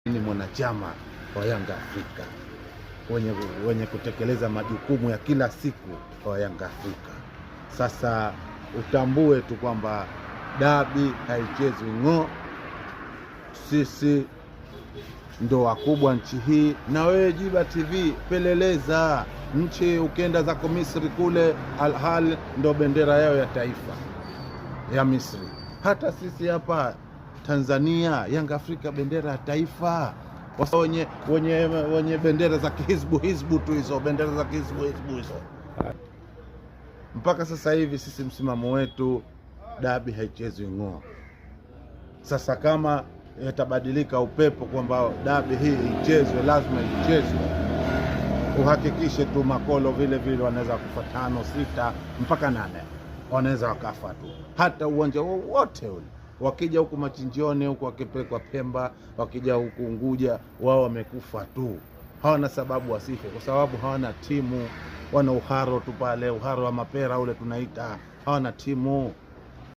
Ni mwanachama wa Yanga Afrika wenye kutekeleza majukumu ya kila siku kwa Yanga Afrika. Sasa utambue tu kwamba dabi haichezwi ng'o. Sisi ndo wakubwa nchi hii, na wewe Jiba TV peleleza nchi. Ukienda zako Misri kule, Al Ahly ndo bendera yao ya taifa ya Misri. Hata sisi hapa Tanzania, Yanga Afrika bendera ya taifa. Wenye bendera za hizbu tu hizo, bendera za hizbu hizo. Mpaka sasa hivi sisi msimamo wetu, dabi haichezwi ng'o. Sasa kama yatabadilika upepo kwamba dabi hii ichezwe, lazima ichezwe, uhakikishe tu makolo vile vile wanaweza kufa 5, 6 mpaka 8, wanaweza wakafa tu. Hata uwanja wowote ule, wakija huku Machinjioni huku, wakipelekwa Pemba, wakija huku Unguja, wao wamekufa tu. Hawana sababu wasife, kwa sababu hawana timu. Wana uharo tu pale, uharo wa mapera ule tunaita, hawana timu.